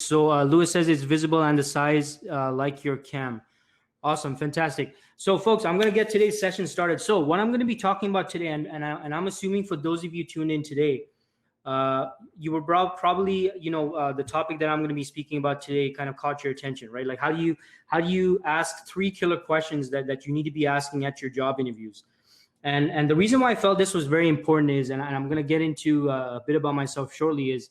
So Lewis says it's visible and the size like your cam. Awesome, fantastic. So folks, I'm going to get today's session started. So what I'm going to be talking about today, and I'm assuming for those of you tuned in today, you were probably, the topic that I'm going to be speaking about today kind of caught your attention, right? Like how do you ask 3 killer questions that you need to be asking at your job interviews? And the reason why I felt this was very important is, and I'm going to get into a bit about myself shortly, is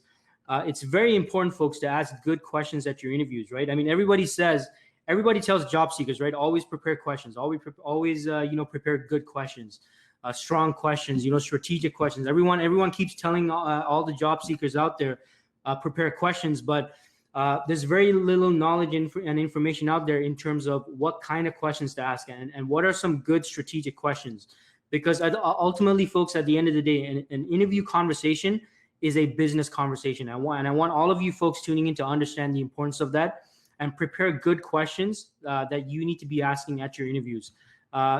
it's very important, folks, to ask good questions at your interviews, right? I mean, everybody tells job seekers, right? Always prepare questions. Always prepare good questions, strong questions, strategic questions. Everyone keeps telling all the job seekers out there, prepare questions, but there's very little knowledge and information out there in terms of what kind of questions to ask and what are some good strategic questions. Because ultimately, folks, at the end of the day, an interview conversation is a business conversation. I want all of you folks tuning in to understand the importance of that and prepare good questions that you need to be asking at your interviews.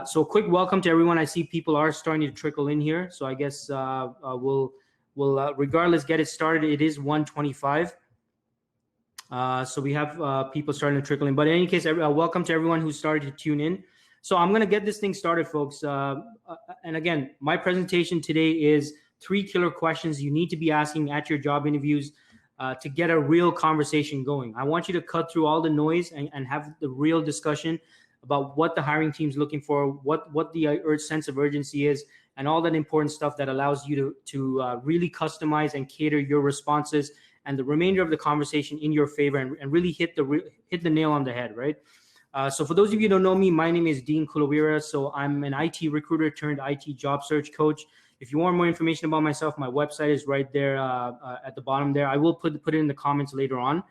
So quick welcome to everyone. I see people are starting to trickle in here. So I guess we'll regardless get it started. It is 1:25. So we have people starting to trickle in. But in any case, welcome to everyone who started to tune in. So I'm going to get this thing started, folks. And again, my presentation today is 3 killer questions you need to be asking at your job interviews to get a real conversation going. I want you to cut through all the noise and have the real discussion about what the hiring team's looking for, what the sense of urgency is, and all that important stuff that allows you to really customize and cater your responses and the remainder of the conversation in your favor and really hit the nail on the head, right? So for those of you who don't know me, my name is Dean Kulaweera. So I'm an IT recruiter turned IT job search coach. If you want more information about myself, my website is right there at the bottom there. I will put it in the comments later on.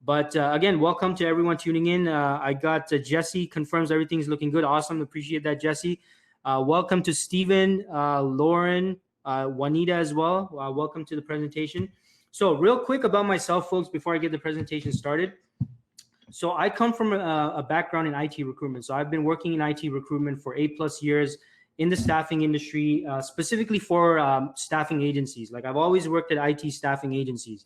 But again, welcome to everyone tuning in. I got Jesse confirms everything's looking good. Awesome. Appreciate that, Jesse. Welcome to Stephen, Lauren, Juanita as well. Welcome to the presentation. So real quick about myself, folks, before I get the presentation started. So I come from a background in IT recruitment. So I've been working in IT recruitment for 8+ years in the staffing industry, specifically for staffing agencies. Like I've always worked at IT staffing agencies.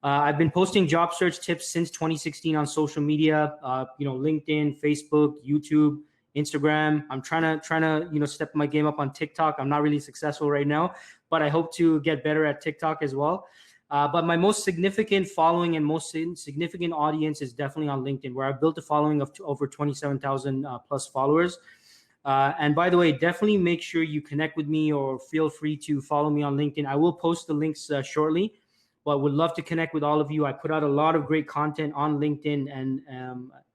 I've been posting job search tips since 2016 on social media, LinkedIn, Facebook, YouTube, Instagram. I'm trying to step my game up on TikTok. I'm not really successful right now, but I hope to get better at TikTok as well. But my most significant following and most significant audience is definitely on LinkedIn, where I've built a following of over 27,000 plus followers. And by the way, definitely make sure you connect with me or feel free to follow me on LinkedIn. I will post the links shortly, but would love to connect with all of you. I put out a lot of great content on LinkedIn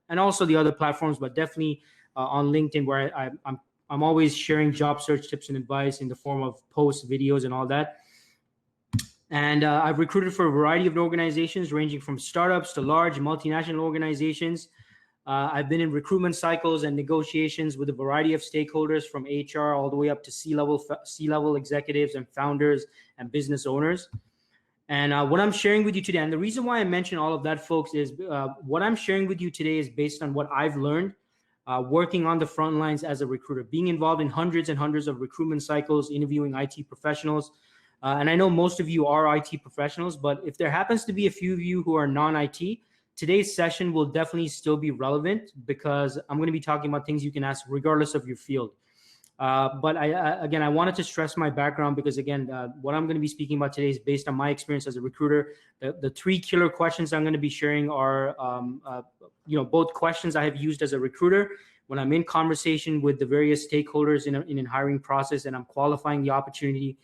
and also the other platforms, but definitely on LinkedIn, where I'm always sharing job search tips and advice in the form of posts, videos, and all that. And I've recruited for a variety of organizations ranging from startups to large multinational organizations. I've been in recruitment cycles and negotiations with a variety of stakeholders from HR all the way up to C-level executives and founders and business owners. And what I'm sharing with you today, and the reason why I mention all of that, folks, is what I'm sharing with you today is based on what I've learned working on the front lines as a recruiter, being involved in hundreds and hundreds of recruitment cycles, interviewing IT professionals. And I know most of you are IT professionals, but if there happens to be a few of you who are non-IT, today's session will definitely still be relevant because I'm going to be talking about things you can ask regardless of your field. But I wanted to stress my background because, again, what I'm going to be speaking about today is based on my experience as a recruiter. The 3 killer questions I'm going to be sharing are, both questions I have used as a recruiter when I'm in conversation with the various stakeholders in a hiring process and I'm qualifying the opportunity,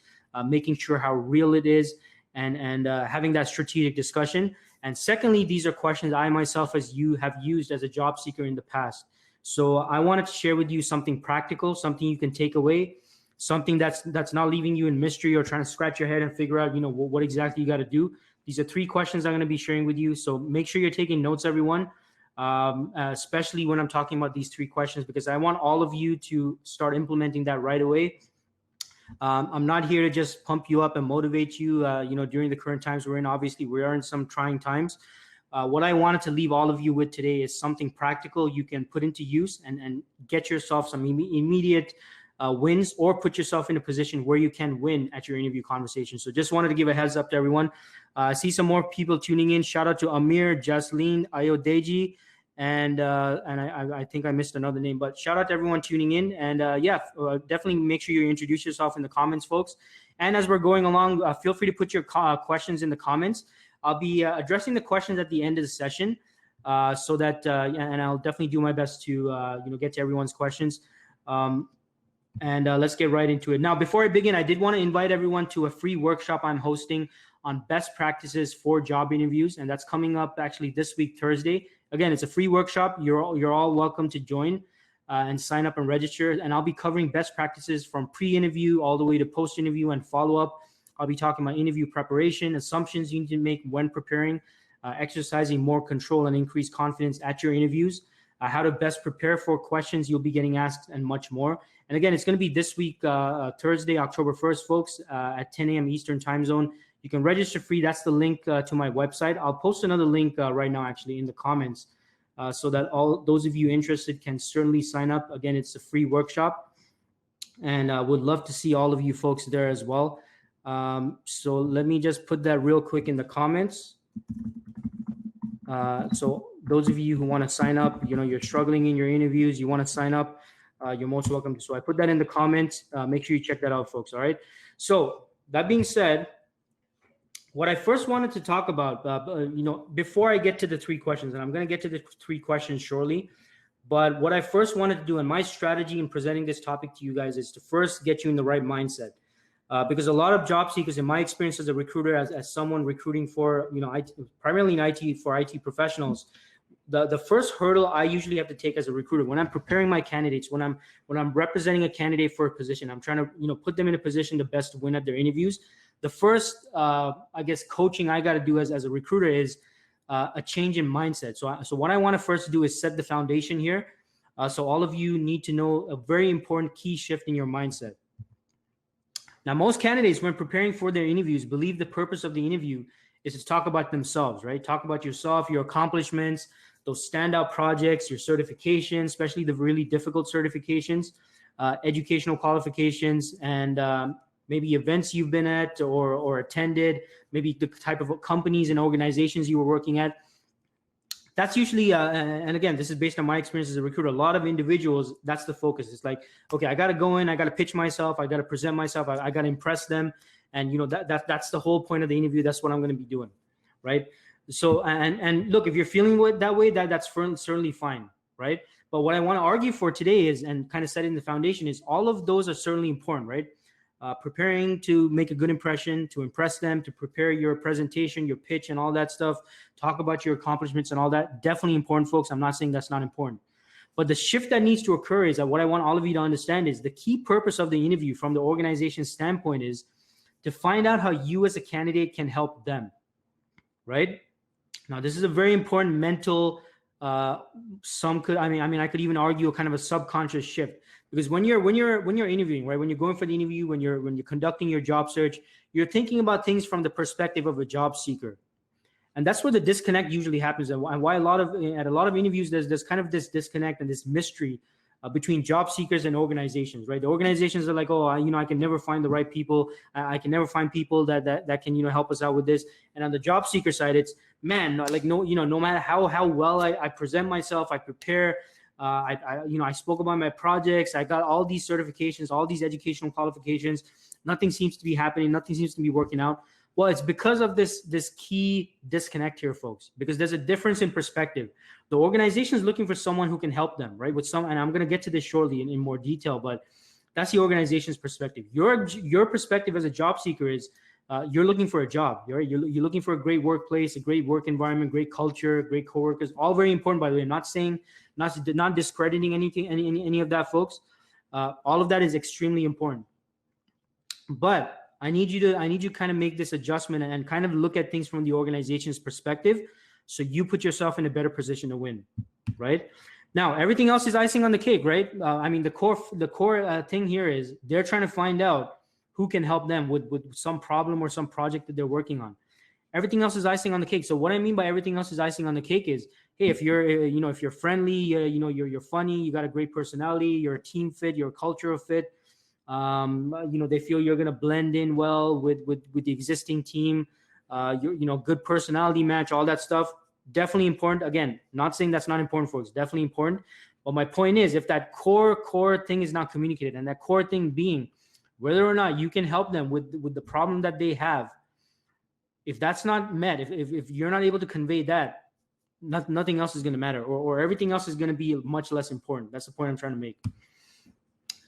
making sure how real it is, and having that strategic discussion. And secondly, these are questions I myself have used as a job seeker in the past. So I wanted to share with you something practical, something you can take away, something that's not leaving you in mystery or trying to scratch your head and figure out, what exactly you got to do. These are 3 questions I'm going to be sharing with you. So make sure you're taking notes, everyone, especially when I'm talking about these 3 questions, because I want all of you to start implementing that right away. I'm not here to just pump you up and motivate you, during the current times we're in. Obviously, we are in some trying times. What I wanted to leave all of you with today is something practical you can put into use and get yourself some immediate wins, or put yourself in a position where you can win at your interview conversation. So just wanted to give a heads up to everyone. I see some more people tuning in. Shout out to Amir, Jasleen, Ayodeji, and I think I missed another name, but shout out to everyone tuning in. And definitely make sure you introduce yourself in the comments, folks. And as we're going along, feel free to put your questions in the comments. I'll be addressing the questions at the end of the session, so that and I'll definitely do my best to get to everyone's questions. Let's get right into it. Now, before I begin, I did want to invite everyone to a free workshop I'm hosting on best practices for job interviews, and that's coming up actually this week, Thursday. Again, it's a free workshop. You're all welcome to join and sign up and register. And I'll be covering best practices from pre-interview all the way to post-interview and follow-up. I'll be talking about interview preparation, assumptions you need to make when preparing, exercising more control and increased confidence at your interviews, how to best prepare for questions you'll be getting asked, and much more. And again, it's going to be this week, Thursday, October 1st, folks, at 10 a.m. Eastern time zone. You can register free. That's the link to my website. I'll post another link right now, actually, in the comments, so that all those of you interested can certainly sign up. Again, it's a free workshop, and would love to see all of you folks there as well. So let me just put that real quick in the comments. So those of you who want to sign up, you're struggling in your interviews, you want to sign up, you're most welcome to. So I put that in the comments. Make sure you check that out, folks. All right. So that being said, what I first wanted to talk about, before I get to the three questions, and I'm going to get to the three questions shortly, but what I first wanted to do, and my strategy in presenting this topic to you guys, is to first get you in the right mindset. Because a lot of job seekers, in my experience as a recruiter, as someone recruiting for, primarily in IT, for IT professionals, the first hurdle I usually have to take as a recruiter when I'm preparing my candidates, when I'm representing a candidate for a position, I'm trying to put them in a position to best win at their interviews. The first, coaching I got to do as a recruiter is a change in mindset. So what I want to first do is set the foundation here. So all of you need to know a very important key shift in your mindset. Now, most candidates, when preparing for their interviews, believe the purpose of the interview is to talk about themselves, right? Talk about yourself, your accomplishments, those standout projects, your certifications, especially the really difficult certifications, educational qualifications, and maybe events you've been at or attended, maybe the type of companies and organizations you were working at. That's usually, and again, this is based on my experience as a recruiter, a lot of individuals, that's the focus. It's like, okay, I got to go in, I got to pitch myself, I got to present myself, I got to impress them. And, that's the whole point of the interview. That's what I'm going to be doing, right? So, and look, if you're feeling that way, that's certainly fine, right? But what I want to argue for today is, and kind of setting the foundation, is all of those are certainly important, right? Preparing to make a good impression, to impress them, to prepare your presentation, your pitch, and all that stuff, talk about your accomplishments and all that, definitely important, folks. I'm not saying that's not important. But the shift that needs to occur is that what I want all of you to understand is the key purpose of the interview from the organization's standpoint is to find out how you as a candidate can help them, right? Now, this is a very important mental, I could even argue a kind of a subconscious shift. Because when you're interviewing, right, when you're going for the interview, when you're conducting your job search, you're thinking about things from the perspective of a job seeker, and that's where the disconnect usually happens. And why at a lot of interviews there's kind of this disconnect and this mystery between job seekers and organizations, right? The organizations are like, oh, I can never find the right people. I can never find people that can help us out with this. And on the job seeker side, it's no matter how well I present myself, I prepare. I spoke about my projects. I got all these certifications, all these educational qualifications. Nothing seems to be happening. Nothing seems to be working out. Well, it's because of this key disconnect here, folks, because there's a difference in perspective. The organization is looking for someone who can help them, right? And I'm going to get to this shortly in more detail, but that's the organization's perspective. Your perspective as a job seeker is you're looking for a job. You're looking for a great workplace, a great work environment, great culture, great coworkers. All very important, by the way. I'm not saying, not discrediting any of that, folks. All of that is extremely important. But I need you to kind of make this adjustment and kind of look at things from the organization's perspective, so you put yourself in a better position to win, right? Now, everything else is icing on the cake, right? The core thing here is they're trying to find out who can help them with some problem or some project that they're working on. Everything else is icing on the cake. So what I mean by everything else is icing on the cake is, hey, if you're friendly, you're funny, you got a great personality, you're a team fit, you're a cultural fit. They feel you're going to blend in well with the existing team. your good personality match, all that stuff. Definitely important. Again, not saying that's not important, folks. Definitely important. But my point is, if that core thing is not communicated, and that core thing being whether or not you can help them with the problem that they have, if that's not met, if you're not able to convey that, nothing else is going to matter, or everything else is going to be much less important. That's the point I'm trying to make.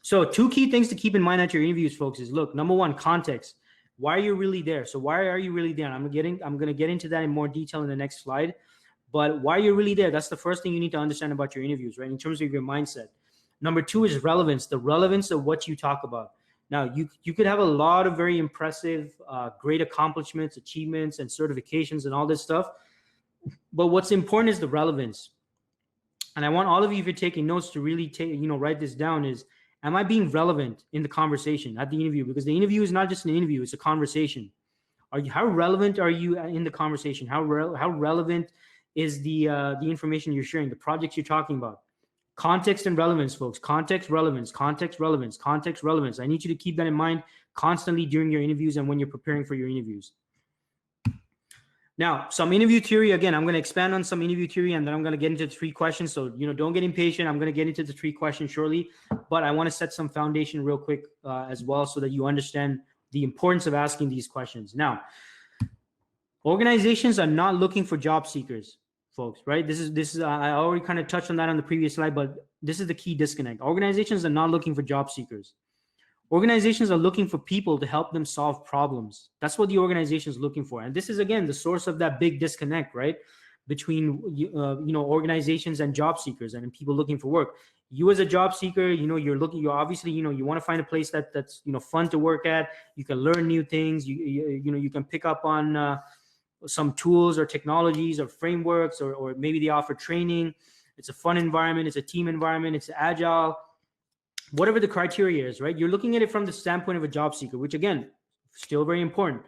So 2 key things to keep in mind at your interviews, folks, is look, number 1, context. Why are you really there? So why are you really there? I'm going to get into that in more detail in the next slide. But why you're really there, that's the first thing you need to understand about your interviews, right? In terms of your mindset. Number 2 is relevance, the relevance of what you talk about. Now, you could have a lot of very impressive, great accomplishments, achievements, and certifications and all this stuff. But what's important is the relevance. And I want all of you, if you're taking notes, to really write this down is, am I being relevant in the conversation at the interview? Because the interview is not just an interview, it's a conversation. How relevant are you in the conversation? How relevant is the information you're sharing, the projects you're talking about? Context and relevance, folks. Context, relevance, context, relevance, context, relevance. I need you to keep that in mind constantly during your interviews and when you're preparing for your interviews. Now, some interview theory. Again, I'm going to expand on some interview theory, and then I'm going to get into the 3 questions. So, don't get impatient. I'm going to get into the 3 questions shortly, but I want to set some foundation real quick as well, so that you understand the importance of asking these questions. Now, organizations are not looking for job seekers, folks, right? This is I already kind of touched on that on the previous slide, but this is the key disconnect. Organizations are not looking for job seekers. Organizations are looking for people to help them solve problems. That's what the organization is looking for. And this is, again, the source of that big disconnect, right? Between, organizations and job seekers and people looking for work. You as a job seeker, you're obviously, you want to find a place that's, fun to work at. You can learn new things. You can pick up on some tools or technologies or frameworks, or maybe they offer training. It's a fun environment. It's a team environment. It's agile. Whatever the criteria is, right? You're looking at it from the standpoint of a job seeker, which, again, still very important.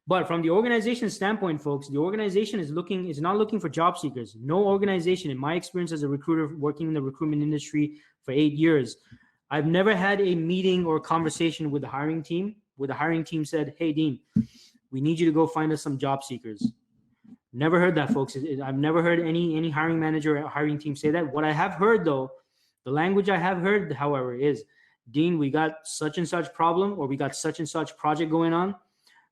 But from the organization standpoint, folks, the organization is not looking for job seekers. No organization, in my experience as a recruiter working in the recruitment industry for 8 years, I've never had a meeting or conversation with the hiring team where the hiring team said, "Hey, Dean, we need you to go find us some job seekers." Never heard that, folks. I've never heard any hiring manager or hiring team say that. What I have heard, though, the language I have heard, however, is, "Dean, we got such and such problem, or we got such and such project going on.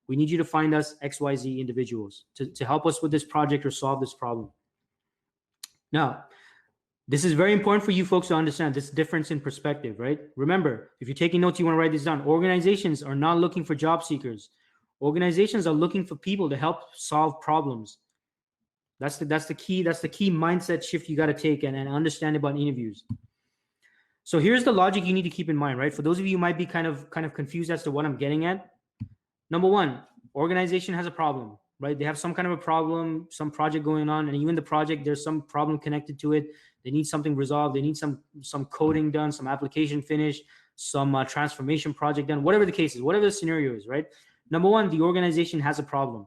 We need you to find us XYZ individuals to help us with this project or solve this problem." Now, this is very important for you folks to understand this difference in perspective, right? Remember, if you're taking notes, you want to write this down. Organizations are not looking for job seekers. Organizations are looking for people to help solve problems. That's the key mindset shift you got to take and understand about interviews. So here's the logic you need to keep in mind, right? For those of you who might be kind of confused as to what I'm getting at. Number 1, organization has a problem, right? They have some kind of a problem, some project going on, and even the project, there's some problem connected to it. They need something resolved. They need some coding done, some application finished, some transformation project done, whatever the case is, whatever the scenario is, right? Number 1, the organization has a problem.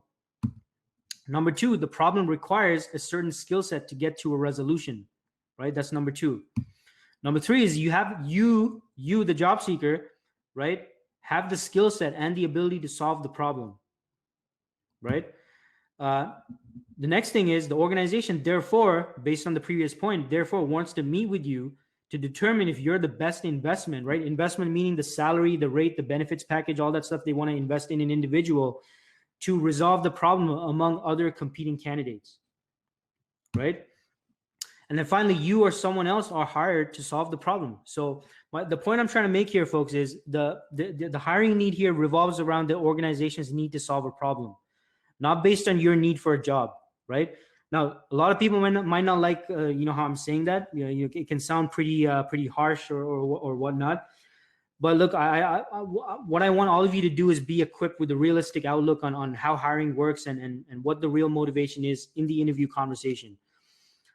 Number 2, the problem requires a certain skill set to get to a resolution, right? That's number 2. Number 3 is you, the job seeker, right, have the skill set and the ability to solve the problem, right? The next thing is the organization, therefore, based on the previous point, therefore wants to meet with you to determine if you're the best investment, right? Investment meaning the salary, the rate, the benefits package, all that stuff they want to invest in an individual to resolve the problem among other competing candidates, right? And then finally, you or someone else are hired to solve the problem. So the point I'm trying to make here, folks, is the hiring need here revolves around the organization's need to solve a problem, not based on your need for a job, right? Now, a lot of people might not like, how I'm saying that. It can sound pretty harsh or whatnot. But look, what I want all of you to do is be equipped with a realistic outlook on how hiring works and what the real motivation is in the interview conversation.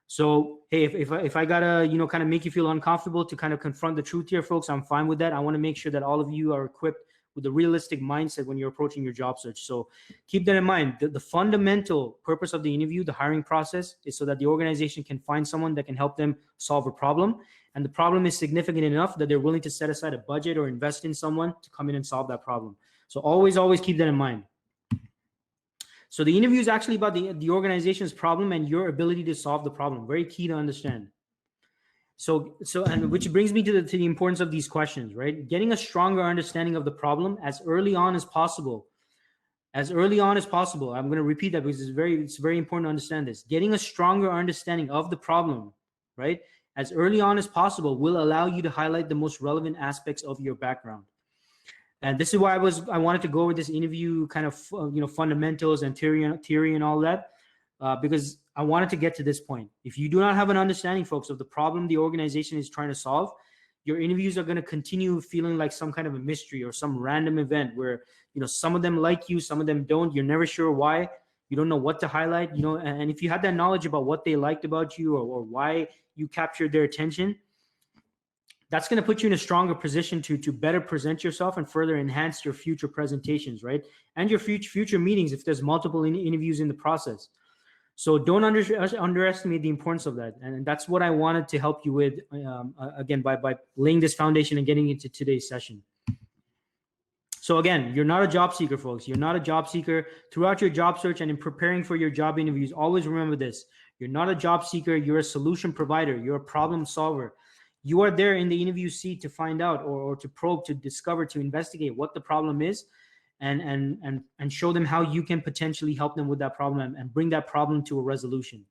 So, hey, if I gotta, kind of make you feel uncomfortable to kind of confront the truth here, folks, I'm fine with that. I want to make sure that all of you are equipped with a realistic mindset when you're approaching your job search. So keep that in mind. The fundamental purpose of the interview, the hiring process, is so that the organization can find someone that can help them solve a problem. And the problem is significant enough that they're willing to set aside a budget or invest in someone to come in and solve that problem. So always keep that in mind. So the interview is actually about the organization's problem and your ability to solve the problem. Very key to understand. So and which brings me to the importance of these questions, right? Getting a stronger understanding of the problem as early on as possible. As early on as possible. I'm going to repeat that because it's very important to understand this. Getting a stronger understanding of the problem, right, as early on as possible will allow you to highlight the most relevant aspects of your background. And this is why I wanted to go over this interview kind of fundamentals and theory and all that, because I wanted to get to this point. If you do not have an understanding, folks, of the problem the organization is trying to solve, your interviews are going to continue feeling like some kind of a mystery or some random event where, some of them like you, some of them don't. You're never sure why. You don't know what to highlight, and if you had that knowledge about what they liked about you or why you captured their attention, that's going to put you in a stronger position to better present yourself and further enhance your future presentations, right? And your future meetings if there's multiple interviews in the process. So don't underestimate the importance of that. And that's what I wanted to help you with, again, by laying this foundation and getting into today's session. So again, you're not a job seeker, folks. You're not a job seeker. Throughout your job search and in preparing for your job interviews, always remember this. You're not a job seeker. You're a solution provider. You're a problem solver. You are there in the interview seat to find out or to probe, to discover, to investigate what the problem is and show them how you can potentially help them with that problem and bring that problem to a resolution.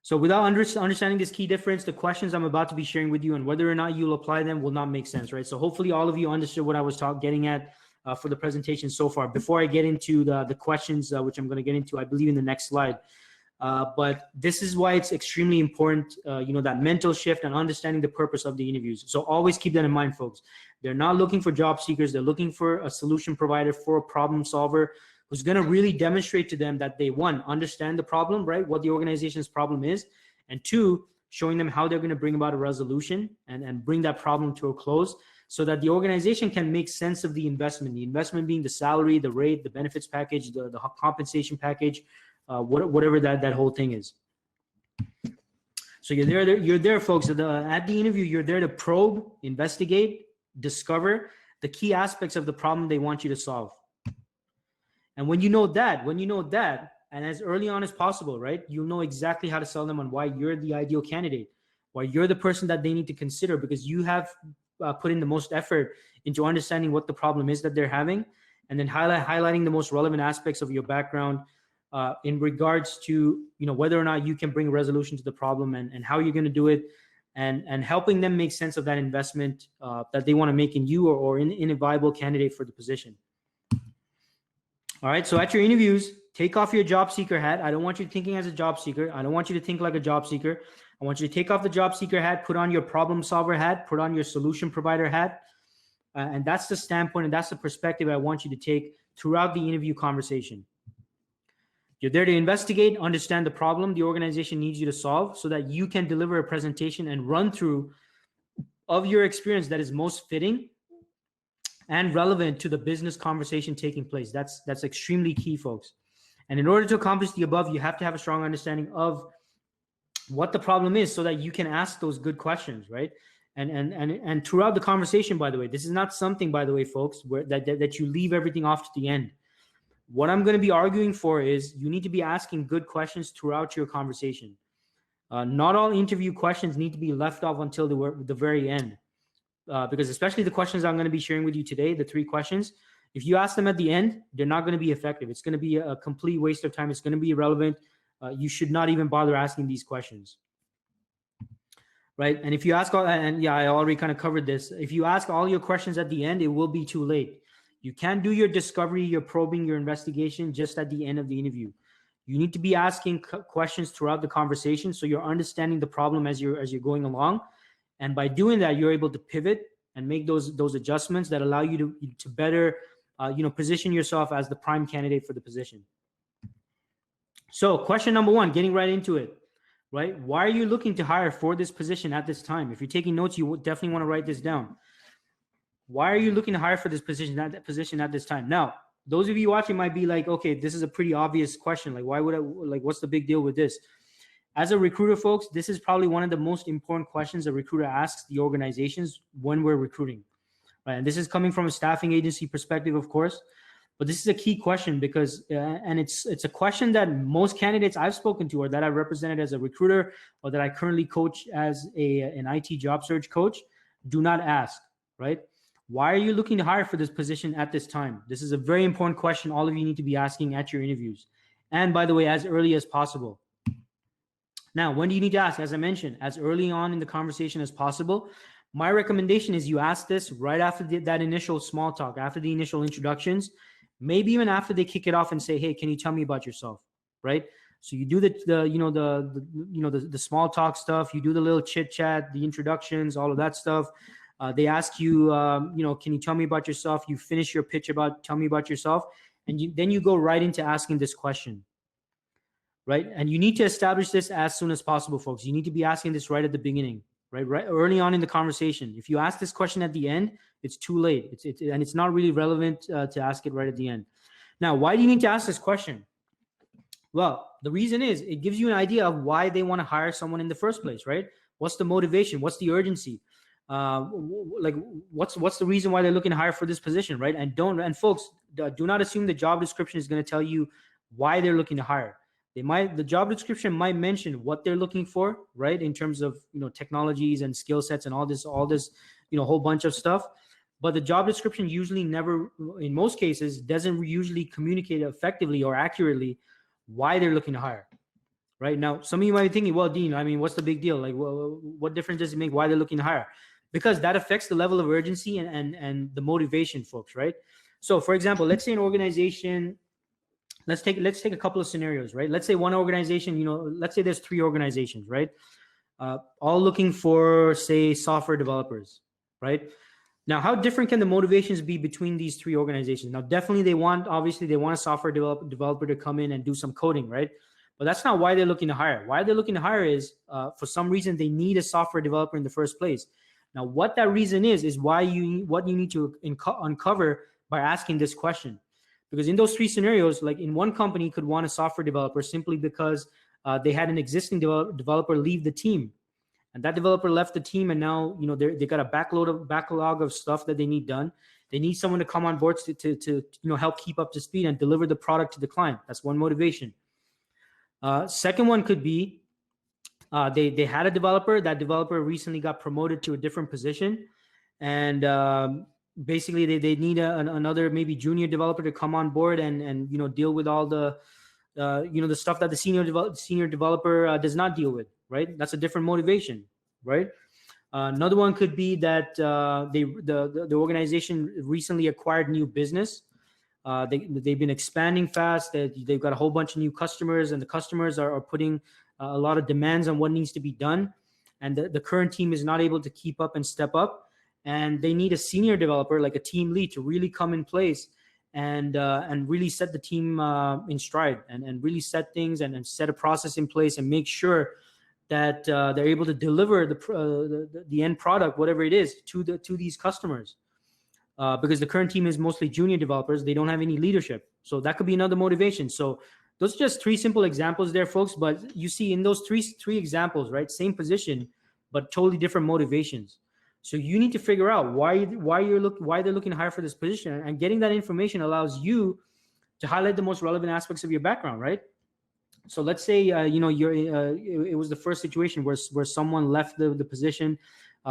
So without understanding this key difference, the questions I'm about to be sharing with you and whether or not you'll apply them will not make sense, right? So hopefully all of you understood what I was getting at for the presentation so far. Before I get into the questions, which I'm going to get into, I believe, in the next slide. But this is why it's extremely important, that mental shift and understanding the purpose of the interviews. So always keep that in mind, folks. They're not looking for job seekers. They're looking for a solution provider, for a problem solver who's going to really demonstrate to them that they, one, understand the problem, right, what the organization's problem is, and two, showing them how they're going to bring about a resolution and bring that problem to a close so that the organization can make sense of the investment being the salary, the rate, the benefits package, the compensation package, whatever that whole thing is. So you're there, folks. At the interview, you're there to probe, investigate, discover the key aspects of the problem they want you to solve. And when you know that, and as early on as possible, right, you'll know exactly how to sell them on why you're the ideal candidate, why you're the person that they need to consider because you have put in the most effort into understanding what the problem is that they're having, and then highlighting the most relevant aspects of your background in regards to whether or not you can bring a resolution to the problem and how you're going to do it, and helping them make sense of that investment that they want to make in you or in a viable candidate for the position. All right, so at your interviews, take off your job seeker hat. I don't want you thinking as a job seeker. I don't want you to think like a job seeker. I want you to take off the job seeker hat, put on your problem solver hat, put on your solution provider hat. And that's the standpoint and that's the perspective I want you to take throughout the interview conversation. You're there to investigate, understand the problem the organization needs you to solve so that you can deliver a presentation and run through of your experience that is most fitting and relevant to the business conversation taking place. That's extremely key, folks. And in order to accomplish the above, you have to have a strong understanding of what the problem is so that you can ask those good questions, right? And throughout the conversation, by the way, this is not something, by the way, folks, where that you leave everything off to the end. What I'm going to be arguing for is you need to be asking good questions throughout your conversation. Not all interview questions need to be left off until the very end. Because especially the questions I'm going to be sharing with you today, the 3 questions, if you ask them at the end, they're not going to be effective. It's going to be a complete waste of time. It's going to be irrelevant. You should not even bother asking these questions. Right? And if you ask all, and yeah, I already kind of covered this. If you ask all your questions at the end, it will be too late. You can't do your discovery, your probing, your investigation just at the end of the interview. You need to be asking questions throughout the conversation so you're understanding the problem as you're going along. And by doing that, you're able to pivot and make those adjustments that allow you to better, position yourself as the prime candidate for the position. So question number 1, getting right into it, right? Why are you looking to hire for this position at this time? If you're taking notes, you definitely want to write this down. Why are you looking to hire for this position at this time? Now, those of you watching might be like, okay, this is a pretty obvious question. Like, why would what's the big deal with this? As a recruiter, folks, this is probably one of the most important questions a recruiter asks the organizations when we're recruiting. Right? And this is coming from a staffing agency perspective, of course. But this is a key question because, and it's a question that most candidates I've spoken to, or that I've represented as a recruiter, or that I currently coach as an IT job search coach, do not ask, right? Why are you looking to hire for this position at this time? This is a very important question all of you need to be asking at your interviews. And by the way, as early as possible. Now, when do you need to ask? As I mentioned, as early on in the conversation as possible. My recommendation is you ask this right after that initial small talk, after the initial introductions, maybe even after they kick it off and say, hey, can you tell me about yourself, right? So you do the small talk stuff, you do the little chit chat, the introductions, all of that stuff. They ask you, can you tell me about yourself? You finish your pitch about, tell me about yourself. And then you go right into asking this question, right? And you need to establish this as soon as possible, folks. You need to be asking this right at the beginning, right early on in the conversation. If you ask this question at the end, it's too late. And it's not really relevant to ask it right at the end. Now, why do you need to ask this question? Well, the reason is it gives you an idea of why they want to hire someone in the first place, right? What's the motivation? What's the urgency? What's the reason why they're looking to hire for this position, right? And folks, do not assume the job description is going to tell you why they're looking to hire. The job description might mention what they're looking for, right? In terms of, technologies and skill sets and all this, whole bunch of stuff. But the job description usually never, in most cases, doesn't usually communicate effectively or accurately why they're looking to hire, right? Now, some of you might be thinking, well, Dean, I mean, what's the big deal? Like, well, what difference does it make why they're looking to hire? Because that affects the level of urgency and the motivation, folks, right? So, for example, let's say an organization, let's take a couple of scenarios, right? Let's say one organization, let's say there's 3 organizations, right? All looking for, say, software developers, right? Now, how different can the motivations be between these 3 organizations? Now, definitely they want a software developer to come in and do some coding, right? But that's not why they're looking to hire. Why they're looking to hire is for some reason they need a software developer in the first place. Now, what that reason is what you need to uncover by asking this question. Because in those 3 scenarios, like in one company could want a software developer simply because they had an existing developer leave the team. And that developer left the team, and now they got a backlog of stuff that they need done. They need someone to come on board to help keep up to speed and deliver the product to the client. That's one motivation. Second one could be they had a developer. That developer recently got promoted to a different position, and basically they need another maybe junior developer to come on board and deal with all the the stuff that the senior developer does not deal with, right? That's a different motivation, right? Another one could be that the organization recently acquired new business. They've been expanding fast. They've got a whole bunch of new customers, and the customers are putting a lot of demands on what needs to be done, and the current team is not able to keep up and step up. And they need a senior developer, like a team lead, to really come in place and really set the team in stride and really set things and set a process in place and make sure that they're able to deliver the end product, whatever it is, to these customers. Because the current team is mostly junior developers, they don't have any leadership. So that could be another motivation. So those are just 3 simple examples there, folks. But you see in those three examples, right, same position, but totally different motivations. So you need to figure out why they're looking to hire for this position, and getting that information allows you to highlight the most relevant aspects of your background, right? So let's say it was the first situation where someone left the position.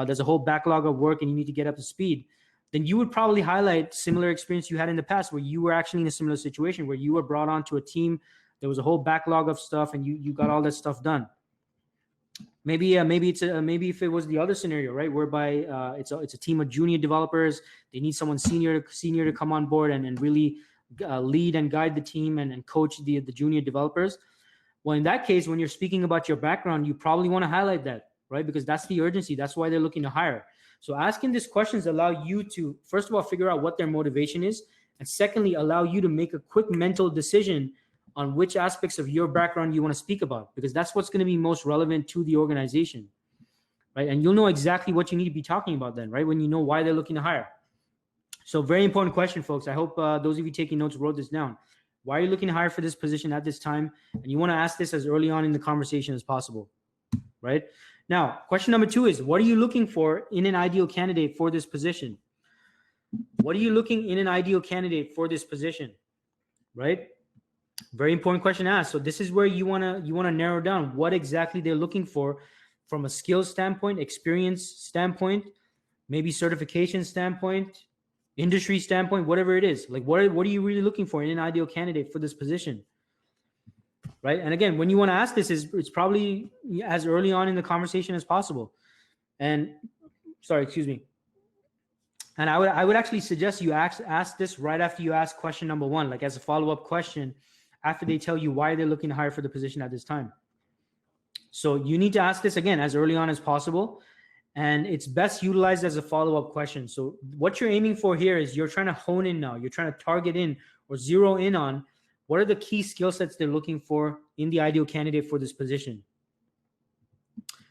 There's a whole backlog of work, and you need to get up to speed. Then you would probably highlight similar experience you had in the past, where you were actually in a similar situation, where you were brought onto a team. There was a whole backlog of stuff, and you got all that stuff done. Maybe if it was the other scenario, right, whereby it's a team of junior developers, they need someone senior to come on board and really lead and guide the team and coach the junior developers. Well, in that case, when you're speaking about your background, you probably want to highlight that, right, because that's the urgency. That's why they're looking to hire. So asking these questions allow you to, first of all, figure out what their motivation is, and secondly, allow you to make a quick mental decision on which aspects of your background you want to speak about, because that's what's going to be most relevant to the organization, right? And you'll know exactly what you need to be talking about then, right, when you know why they're looking to hire. So very important question, folks. I hope those of you taking notes wrote this down. Why are you looking to hire for this position at this time? And you want to ask this as early on in the conversation as possible, right? Now, question number 2 is, what are you looking for in an ideal candidate for this position? What are you looking in an ideal candidate for this position, right? Very important question to ask. So this is where you want to narrow down what exactly they're looking for from a skills standpoint, experience standpoint, maybe certification standpoint, industry standpoint, whatever it is. Like what are you really looking for in an ideal candidate for this position? Right? And again, when you want to ask this, it's probably as early on in the conversation as possible. And sorry, excuse me. And I would actually suggest you ask this right after you ask question number 1, like as a follow-up question after they tell you why they're looking to hire for the position at this time. So you need to ask this again as early on as possible. And it's best utilized as a follow-up question. So what you're aiming for here is you're trying to hone in now. You're trying to target in or zero in on what are the key skill sets they're looking for in the ideal candidate for this position.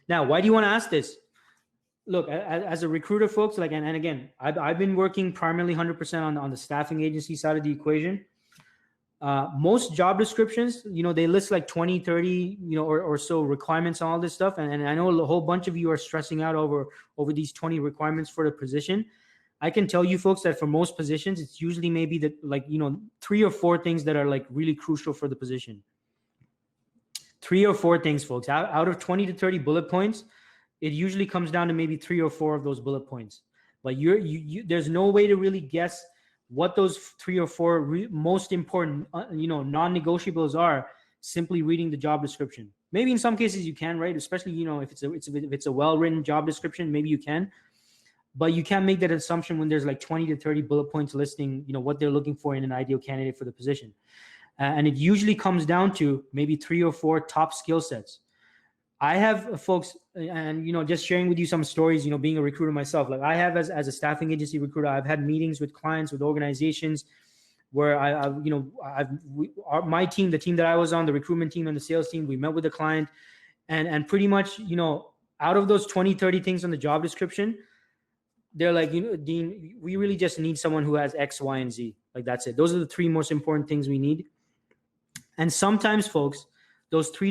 Now, why do you want to ask this? Look, as a recruiter, folks, like, and again, I've been working primarily 100% on the staffing agency side of the equation. Most job descriptions, they list like 20, 30, or so requirements and all this stuff. And I know a whole bunch of you are stressing out over these 20 requirements for the position. I can tell you folks that for most positions, it's usually maybe 3 or 4 things that are like really crucial for the position. 3 or 4 things, folks. Out of 20 to 30 bullet points, it usually comes down to maybe 3 or 4 of those bullet points. But there's no way to really guess what those 3 or 4 most important, non-negotiables are simply reading the job description. Maybe in some cases you can, right? Especially, if it's a well-written job description, maybe you can. But you can't make that assumption when there's like 20 to 30 bullet points listing, what they're looking for in an ideal candidate for the position. And it usually comes down to maybe 3 or 4 top skill sets. I have folks, and just sharing with you some stories, being a recruiter myself, like I have as a staffing agency recruiter, I've had meetings with clients, with organizations where my team, the team that I was on, the recruitment team and the sales team, we met with the client and pretty much, out of those 20, 30 things on the job description, they're like, Dean, we really just need someone who has X, Y, and Z. Like that's it. Those are the 3 most important things we need. And sometimes, folks, those 2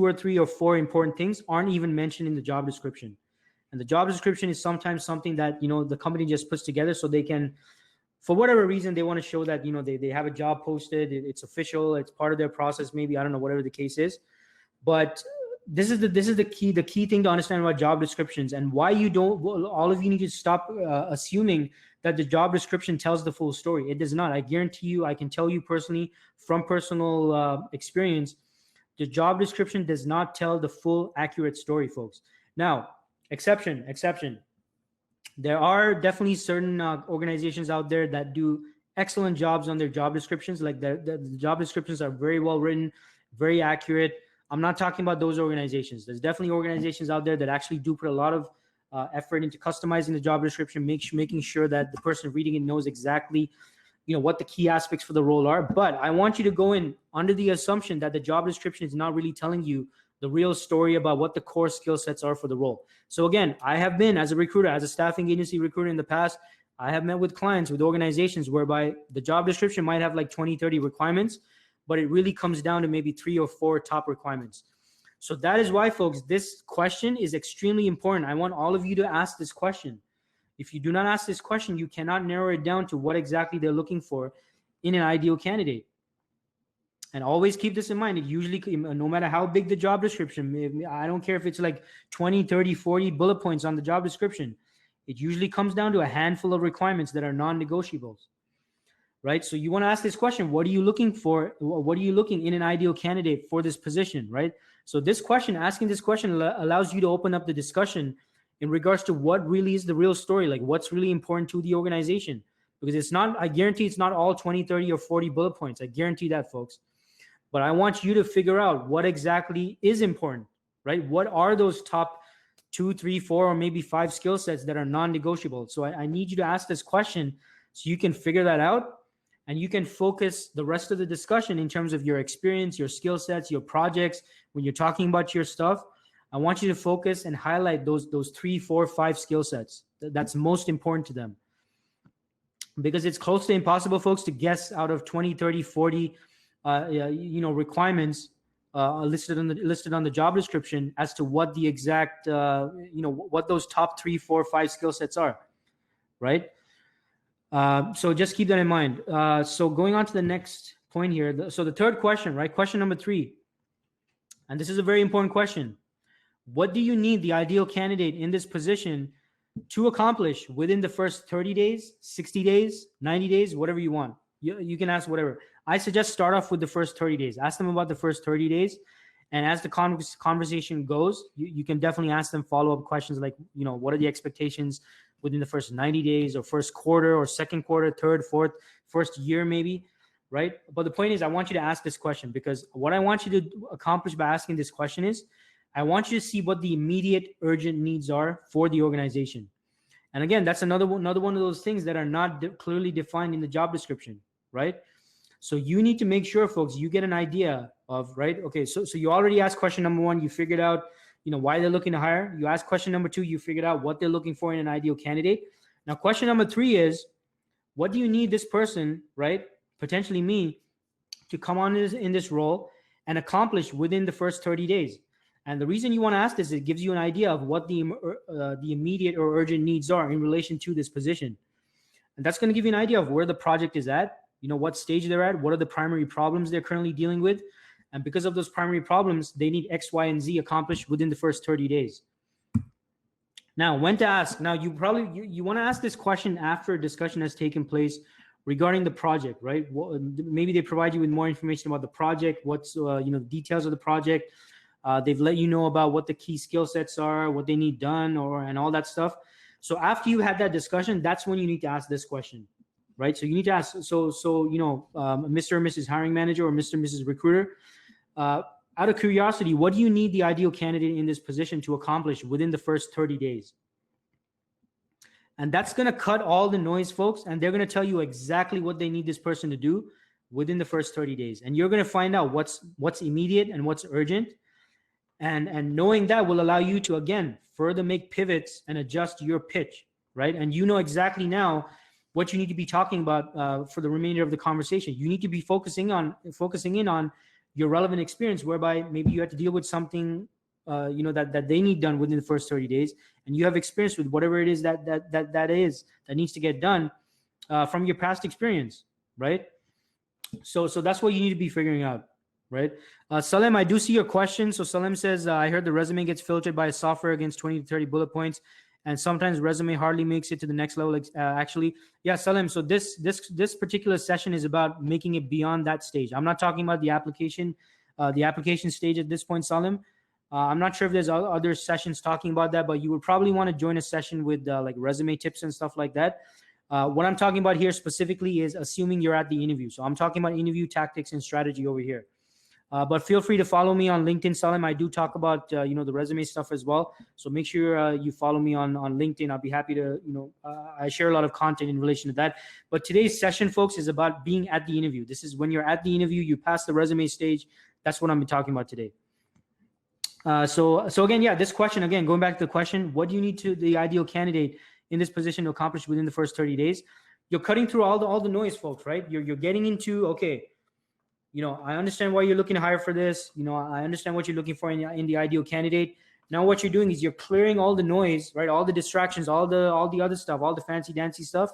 or 3 or 4 important things aren't even mentioned in the job description. And the job description is sometimes something that, the company just puts together so they can, for whatever reason, they want to show that, they have a job posted, it's official, it's part of their process, maybe, I don't know, whatever the case is. But this is the key thing to understand about job descriptions and why all of you need to stop assuming that the job description tells the full story. It does not. I guarantee you, I can tell you personally from personal experience, the job description does not tell the full accurate story, folks. Now, exception. There are definitely certain organizations out there that do excellent jobs on their job descriptions. Like the job descriptions are very well written, very accurate. I'm not talking about those organizations. There's definitely organizations out there that actually do put a lot of effort into customizing the job description, making sure that the person reading it knows exactly what the key aspects for the role are. But I want you to go in under the assumption that the job description is not really telling you the real story about what the core skill sets are for the role. So again, I have been, as a recruiter, as a staffing agency recruiter in the past, I have met with clients, with organizations whereby the job description might have like 20, 30 requirements, but it really comes down to maybe 3 or 4 top requirements. So that is why, folks, this question is extremely important. I want all of you to ask this question. If you do not ask this question, you cannot narrow it down to what exactly they're looking for in an ideal candidate. And always keep this in mind. It usually, no matter how big the job description, I don't care if it's like 20, 30, 40 bullet points on the job description. It usually comes down to a handful of requirements that are non-negotiables, right? So you want to ask this question, what are you looking for? What are you looking in an ideal candidate for this position, right? So this question, asking this question allows you to open up the discussion in regards to what really is the real story, like what's really important to the organization. Because it's not, I guarantee it's not all 20, 30, or 40 bullet points. I guarantee that, folks. But I want you to figure out what exactly is important, right? What are those top 2, 3, 4, or maybe 5 skill sets that are non-negotiable? So I need you to ask this question so you can figure that out and you can focus the rest of the discussion in terms of your experience, your skill sets, your projects. When you're talking about your stuff, I want you to focus and highlight those 3, 4, 5 skill sets. That's most important to them. Because it's close to impossible, folks, to guess out of 20, 30, 40 requirements listed on the job description as to what the exact what those top 3, 4, 5 skill sets are, right? So just keep that in mind. So going on to the next point here. So the third question, right? Question number 3. And this is a very important question. What do you need the ideal candidate in this position to accomplish within the first 30 days, 60 days, 90 days, whatever you want? You can ask whatever. I suggest start off with the first 30 days. Ask them about the first 30 days. And as the conversation goes, you can definitely ask them follow-up questions like, what are the expectations within the first 90 days or first quarter or second quarter, third, fourth, first year maybe, right? But the point is, I want you to ask this question, because what I want you to accomplish by asking this question is, I want you to see what the immediate urgent needs are for the organization. And again, that's another one of those things that are not clearly defined in the job description, right? So you need to make sure, folks, you get an idea of, right? Okay, so you already asked question number 1, you figured out, why they're looking to hire. You asked question number 2, you figured out what they're looking for in an ideal candidate. Now, question number 3 is, what do you need this person, right? Potentially me, to come on in this role and accomplish within the first 30 days. And the reason you want to ask this, it gives you an idea of what the immediate or urgent needs are in relation to this position. And that's going to give you an idea of where the project is at, what stage they're at, what are the primary problems they're currently dealing with. And because of those primary problems, they need X, Y, and Z accomplished within the first 30 days. Now, when to ask? Now, you want to ask this question after a discussion has taken place regarding the project, right? Maybe they provide you with more information about the project, what's the details of the project. They've let you know about what the key skill sets are, what they need done, and all that stuff. So after you had that discussion, that's when you need to ask this question, right? So you need to ask, Mr. or Mrs. Hiring Manager or Mr. and Mrs. Recruiter, out of curiosity, what do you need the ideal candidate in this position to accomplish within the first 30 days? And that's going to cut all the noise, folks, and they're going to tell you exactly what they need this person to do within the first 30 days. And you're going to find out what's immediate and what's urgent. And knowing that will allow you to, again, further make pivots and adjust your pitch, right? And you know exactly now what you need to be talking about for the remainder of the conversation. You need to be focusing in on your relevant experience, whereby maybe you have to deal with something, that they need done within the first 30 days, and you have experience with whatever it is that needs to get done from your past experience, right? So that's what you need to be figuring out. Right. Salem, I do see your question. So Salem says, I heard the resume gets filtered by a software against 20 to 30 bullet points, and sometimes resume hardly makes it to the next level. Actually, yeah, Salem. So this particular session is about making it beyond that stage. I'm not talking about the application stage at this point, Salem. I'm not sure if there's other sessions talking about that, but you would probably want to join a session with like resume tips and stuff like that. What I'm talking about here specifically is assuming you're at the interview. So I'm talking about interview tactics and strategy over here. But feel free to follow me on LinkedIn, Salim. I do talk about, the resume stuff as well. So make sure you follow me on LinkedIn. I'll be happy to, I share a lot of content in relation to that. But today's session, folks, is about being at the interview. This is when you're at the interview, you pass the resume stage. That's what I'm talking about today. So again, yeah, this question, again, going back to the question, what do you need to the ideal candidate in this position to accomplish within the first 30 days? You're cutting through all the noise, folks, right? You're getting into, okay, I understand why you're looking to hire for this. I understand what you're looking for in the ideal candidate. Now what you're doing is you're clearing all the noise, right? All the distractions, all the other stuff, all the fancy dancy stuff.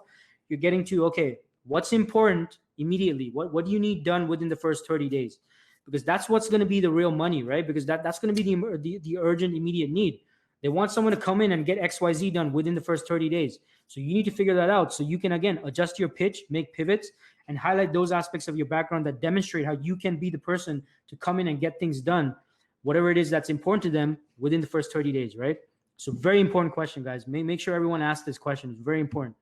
You're getting to, okay, what's important immediately? What do you need done within the first 30 days? Because that's what's going to be the real money, right? Because that's going to be the urgent, immediate need. They want someone to come in and get XYZ done within the first 30 days. So you need to figure that out so you can, again, adjust your pitch, make pivots, and highlight those aspects of your background that demonstrate how you can be the person to come in and get things done, whatever it is that's important to them within the first 30 days, right? So very important question, guys. Make sure everyone asks this question. It's very important.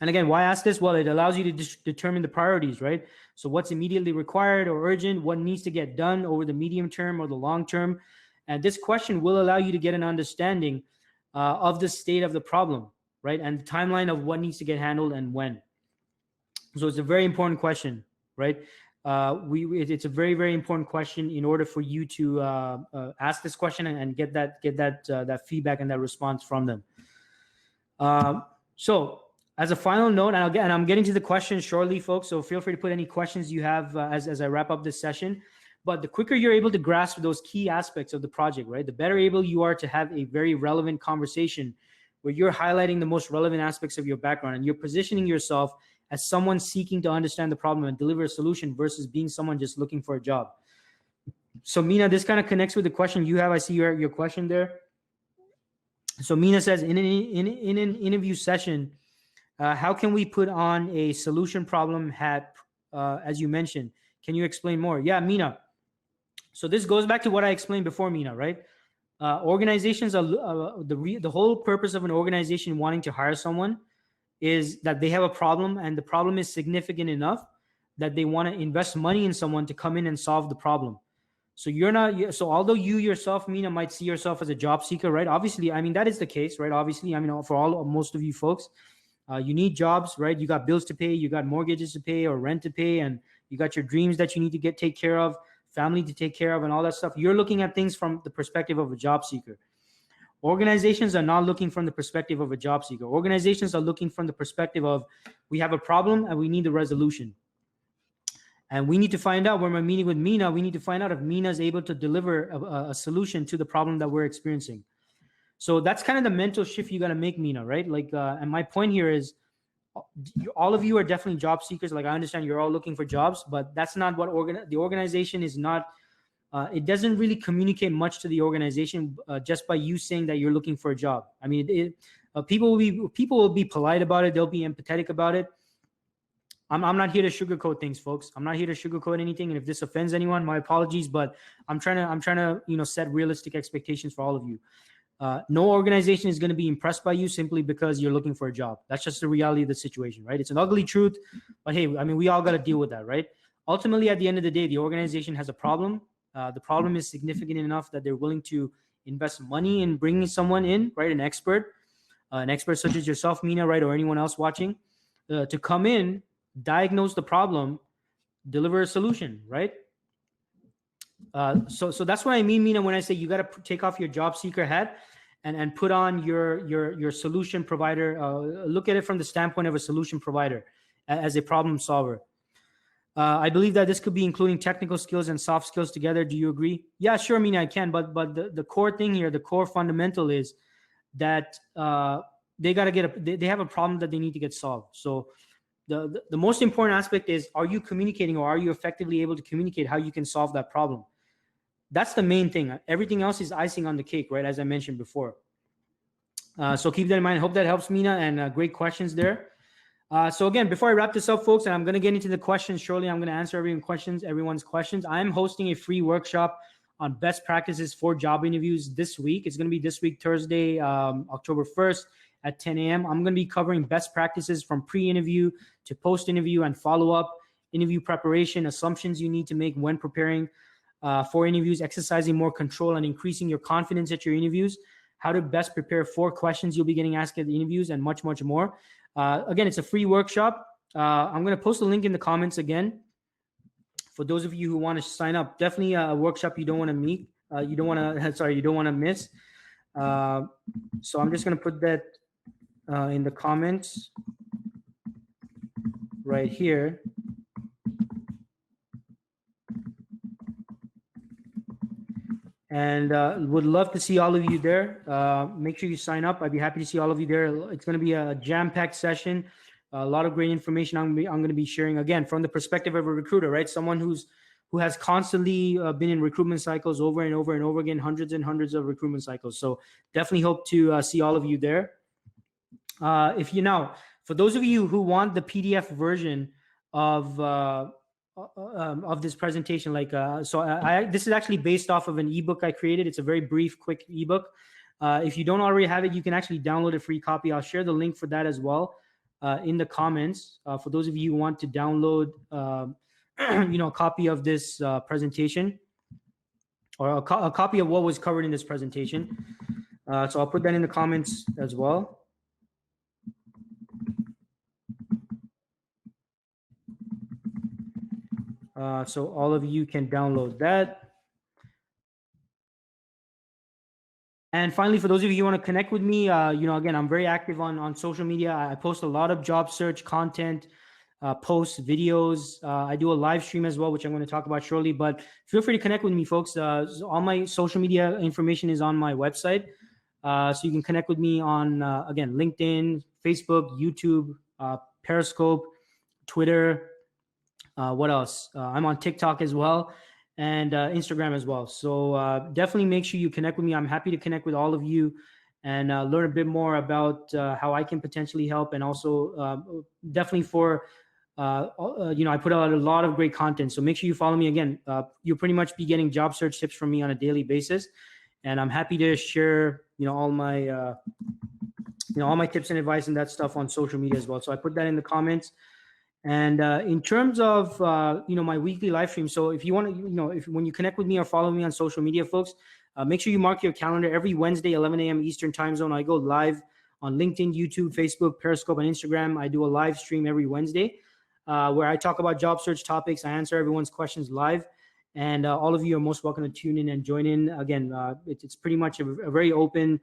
And again, why ask this? Well, it allows you to determine the priorities, right? So what's immediately required or urgent, what needs to get done over the medium term or the long term. And this question will allow you to get an understanding of the state of the problem, right? And the timeline of what needs to get handled and when. So it's a very important question, right? It's a very, very important question in order for you to ask this question and get that feedback and that response from them. So as a final note, and I'm getting to the questions shortly, folks, so feel free to put any questions you have as I wrap up this session. But the quicker you're able to grasp those key aspects of the project, right, the better able you are to have a very relevant conversation where you're highlighting the most relevant aspects of your background and you're positioning yourself as someone seeking to understand the problem and deliver a solution versus being someone just looking for a job. So Mina, this kind of connects with the question you have. I see your question there. So Mina says, in an interview session, how can we put on a solution problem hat, as you mentioned? Can you explain more? Yeah, Mina. So this goes back to what I explained before, Mina, right? Organizations are the whole purpose of an organization wanting to hire someone is that they have a problem, and the problem is significant enough that they want to invest money in someone to come in and solve the problem. So you're not, so although you yourself, Mina, might see yourself as a job seeker, right? Obviously, I mean, that is the case, right? Obviously, I mean, for most of you folks, you need jobs, right? You got bills to pay, you got mortgages to pay or rent to pay, and you got your dreams that you need to take care of, family to take care of, and all that stuff. You're looking at things from the perspective of a job seeker. Organizations are not looking from the perspective of a job seeker. Organizations are looking from the perspective of, we have a problem and we need the resolution. And we need to find out, when we're meeting with Mina, we need to find out if Mina is able to deliver a solution to the problem that we're experiencing. So that's kind of the mental shift you got to make, Mina, right? Like, and my point here is, all of you are definitely job seekers. Like, I understand you're all looking for jobs, but that's not what the organization is not. It doesn't really communicate much to the organization just by you saying that you're looking for a job. I mean, people will be polite about it. They'll be empathetic about it. I'm not here to sugarcoat things, folks. I'm not here to sugarcoat anything. And if this offends anyone, my apologies. But I'm trying to set realistic expectations for all of you. No organization is going to be impressed by you simply because you're looking for a job. That's just the reality of the situation, right? It's an ugly truth, but hey, I mean, we all got to deal with that, right? Ultimately, at the end of the day, the organization has a problem. The problem is significant enough that they're willing to invest money in bringing someone in, right? An expert such as yourself, Mina, right? Or anyone else watching, to come in, diagnose the problem, deliver a solution, right? So that's what I mean, Mina, when I say you got to take off your job seeker hat and put on your solution provider. Look at it from the standpoint of a solution provider as a problem solver. I believe that this could be including technical skills and soft skills together. Do you agree? Yeah, sure, Mina, I can. But the core thing here, the core fundamental is that they got to they have a problem that they need to get solved. So the most important aspect is, are you communicating, or are you effectively able to communicate how you can solve that problem? That's the main thing. Everything else is icing on the cake, right? As I mentioned before. So keep that in mind. Hope that helps, Mina, and great questions there. So again, before I wrap this up, folks, and I'm going to get into the questions shortly, I'm going to answer everyone's questions. I'm hosting a free workshop on best practices for job interviews this week. It's going to be this week, Thursday, October 1st at 10 a.m. I'm going to be covering best practices from pre-interview to post-interview and follow-up, interview preparation, assumptions you need to make when preparing for interviews, exercising more control and increasing your confidence at your interviews, how to best prepare for questions you'll be getting asked at the interviews, and much, much more. Again, it's a free workshop. I'm going to post a link in the comments again for those of you who want to sign up. Definitely a workshop you don't want to miss. So I'm just going to put that in the comments right here. And would love to see all of you there. Make sure you sign up. I'd be happy to see all of you there. It's going to be a jam-packed session. A lot of great information I'm going to be sharing, again, from the perspective of a recruiter, right? Someone who has constantly been in recruitment cycles over and over and over again, hundreds and hundreds of recruitment cycles. So definitely hope to see all of you there. For those of you who want the PDF version of this presentation, this is actually based off of an ebook I created. It's a very brief, quick ebook. If you don't already have it, you can actually download a free copy. I'll share the link for that as well in the comments. For those of you who want to download, a copy of this presentation, or a copy of what was covered in this presentation. So I'll put that in the comments as well. So all of you can download that. And finally, for those of you who want to connect with me, again, I'm very active on social media. I post a lot of job search content, posts, videos. I do a live stream as well, which I'm going to talk about shortly. But feel free to connect with me, folks. All my social media information is on my website. So you can connect with me on, again, LinkedIn, Facebook, YouTube, Periscope, Twitter. What else? I'm on TikTok as well, and Instagram as well. So definitely make sure you connect with me. I'm happy to connect with all of you and learn a bit more about how I can potentially help. And also definitely for, I put out a lot of great content. So make sure you follow me. Again, you'll pretty much be getting job search tips from me on a daily basis. And I'm happy to share, all my, all my tips and advice and that stuff on social media as well. So I put that in the comments. And in terms of my weekly live stream, so if you want to, if when you connect with me or follow me on social media, folks, make sure you mark your calendar. Every Wednesday, 11 a.m. Eastern time zone, I go live on LinkedIn, YouTube, Facebook, Periscope, and Instagram. I do a live stream every Wednesday where I talk about job search topics. I answer everyone's questions live, and all of you are most welcome to tune in and join in. Again, it's pretty much a very open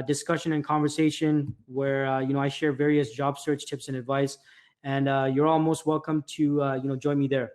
discussion and conversation where I share various job search tips and advice. And you're all most welcome to join me there.